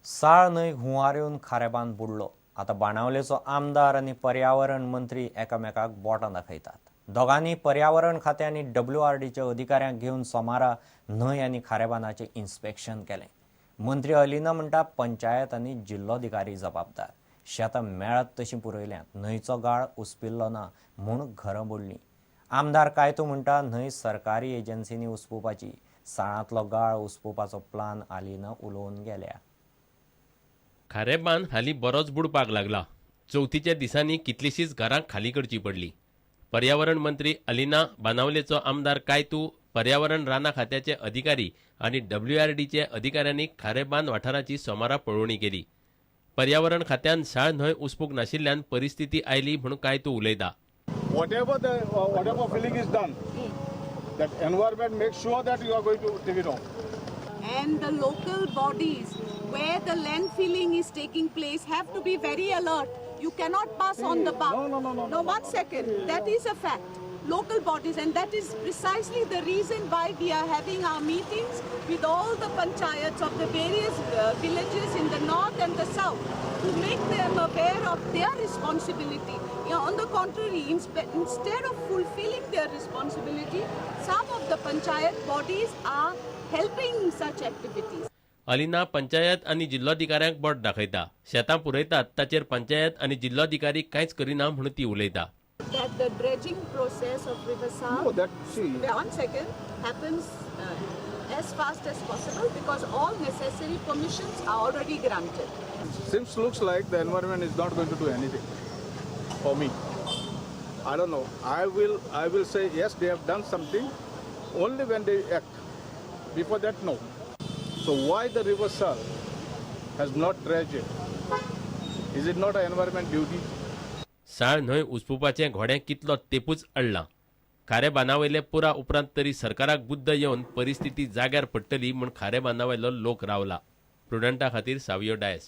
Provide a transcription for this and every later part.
साळ न्हंयक हुंवार येवन खारेबांद बुडलो. आता बाणावलेचो आमदार आनी पर्यावरण मंत्री एकामेकाक बोटां दाखयतात. दोगांनी पर्यावरण खातें आनी WRDच्या अधिकाऱ्यांक घेवन सोमारा न्हंय आनी खारेबांदाचें इन्स्पेक्शन केलें. मंत्री अलिना म्हणटा पंचायत आनी जिल्लोधिकारी जबाबदार. शेतां मेळत तशीं पुरयल्यांत. न्हंयचो गाळ उस्पिल्लो ना म्हूण घरां बुडलीं. आमदार कायतो म्हणटा न्हंय सरकारी एजन्सींनी उस्पुवपाची. साळांतलो गाळ उस्पुवपाचो प्लान अलिना उलोवन गेल्या. खारेबांद हालीं बरोच बुडपाक लागला. चवथीच्या दिसांनी कितलींशींच घरां खाली करची पडली. पर्यावरण मंत्री अलिना, बाणावलेचो आमदार कायतू, पर्यावरण राना खात्याचे अधिकारी आनी WRDचे अधिकाऱ्यांनी खारेबांद वाठाराची सोमारा पळोवणी केली. पर्यावरण खात्यान साळ न्हंय उस्पूंक नाशिल्ल्यान परिस्थिती आयली म्हूण कायतू उलयता. Whatever filling is done, that environment makes sure that you are going to take it off. And the local bodies where the land filling is taking place have to be very alert. You cannot pass on the buck. No, 1 second. That is a fact. Local bodies, and that is precisely the reason why we are having our meetings with all the panchayats of the various villages in the north and the south to make them aware of their responsibility. On the contrary, instead of fulfilling their responsibility, some of the panchayat bodies are helping such activities. Alina panchayat आनी जिल्लोधिकाऱ्यांक बोट दाखयता. शेतां पुरयतात ताचेर पंचायत आनी जिल्लोधिकारी कांयच करिना म्हूण ती उलयता. That the dredging process of River South, 1 second, happens as fast as possible because all necessary permissions are already granted. Seems looks like the environment is not going to do anything for me. I don't know. I will say yes, they have done something only when they act. Before that, no. So why the River South has not dredged it? Is it not an environment duty? साळ न्हंय उस्पुवपाचें घोडें कितलो तेंपूच अडलां. खारे बांदावयले पुरा उपरांत तरी सरकाराक बुद्द येवन परिस्थिती जाग्यार पडटली म्हूण खारे बांदावयलो लोक रावला. प्रुडंटा खातीर सावियो डायस.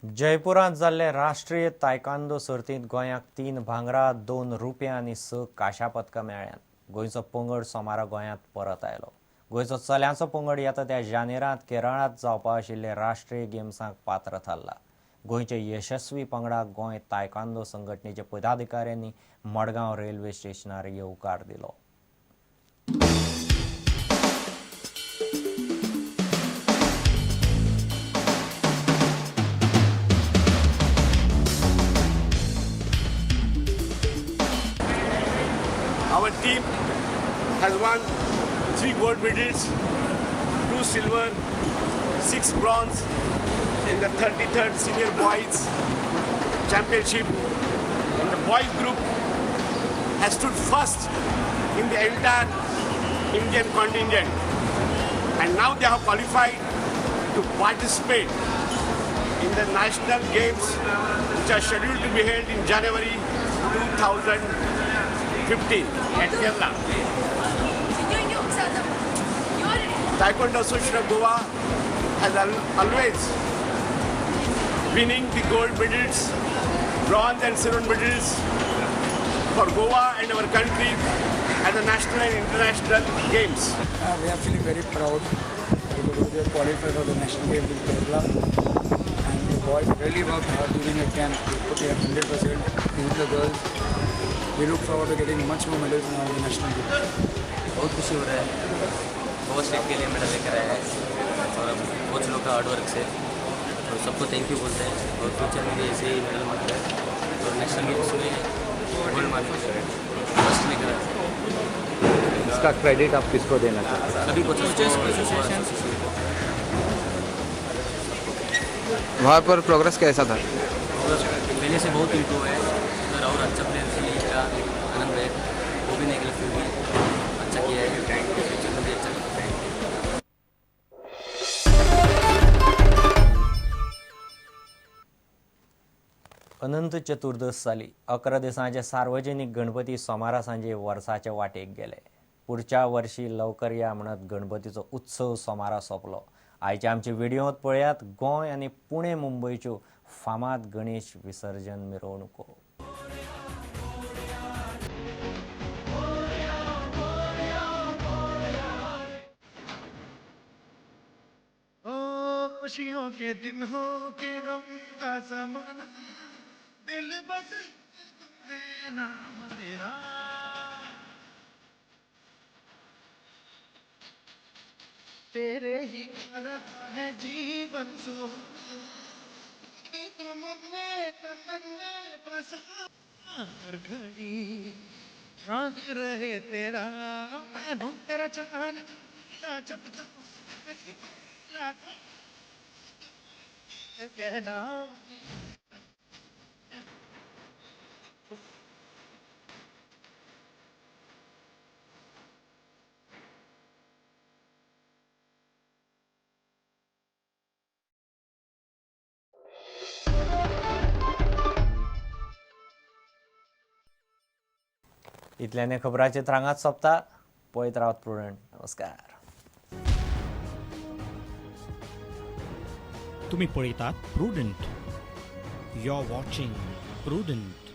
जयपुरांत जाल्ले राष्ट्रीय तायक्वांदो सर्तींत गोंयाक 3 भांगरा, 2 रुप्या आनी 6 कांशा पदकां मेळ्ळ्यांत. गोंयचो पंगड सोमारा गोंयांत परत आयलो. गोंयचो चल्यांचो पंगड येता त्या जानेरांत केरळांत जावपा आशिल्ले राष्ट्रीय गेम्सांक पात्र थारला. गोंयचे यशस्वी पंगडाक गोंय तायक्वांदो संघटनेचे पदाधिकाऱ्यांनी मडगांव रेल्वे स्टेशनार येवकार दिलो. Our team has won 3 gold medals, 2 silver, 6 bronze in the 33rd Senior Boys Championship. And the boys group has stood first in the entire Indian contingent. And now they have qualified to participate in the national games which are scheduled to be held in January 2015 at Kerala. Taekwondo Association of Goa has always winning the gold medals, bronze and silver medals for Goa and our country at the national and international games. We are feeling very proud because we have qualified for the national games in Kerala, and the boys really worked hard during the camp. They put their 100%. Even the girls, we look forward to getting much more medals in our national games. बहुत खुशी हो रहा है. बहुत state के लिए medal लेकर आया है और कोच लोग का हार्ड वर्क से तो सबको थैंक यू बोलते हैं और फ्यूचर में भी ऐसे ही मेडल मिलता है और नेशनल गेम्स में गोल्ड मार्क फर्स्ट लेकर आए. इसका क्रेडिट आप किसको देना चाहते हैं? सभी कोचेस एसोसिएशन वहाँ पर प्रोग्रेस कैसा था? पहले से बहुत इम्प्रूव है उधर और अच्छा प्लेयर से का आनंद है वो भी नहीं फिर भी अच्छा किया है. फ्यूचर में भी अच्छा करता है. अनंत चतुर्दश जाली. 11 दिसांचे सार्वजनीक गणपती सोमारा सांजे वर्साचे वाटेक गेले. पुढच्या वर्षी लवकर या म्हणत गणपतीचो उत्सव सोमारा सोंपलो. आयच्या आमचे व्हिडिओत पळयात गोंय आनी पुणे मुंबयच्यो फामाद गणेश विसर्जन मिरवणुको. खुशियों के दिन हो के गम का ज़माना दिल बस नाम तेरा तेरे ही करता है जीवन सो हर घड़ी रंग रहे तेरा मैं हूँ तेरा चांद जब तक कहना इतल्याने खबराचे त्रांगात सोंपता. पळयत रावत प्रुडंट. नमस्कार. तुम्ही पळयतात Prudent. You are watching prudent.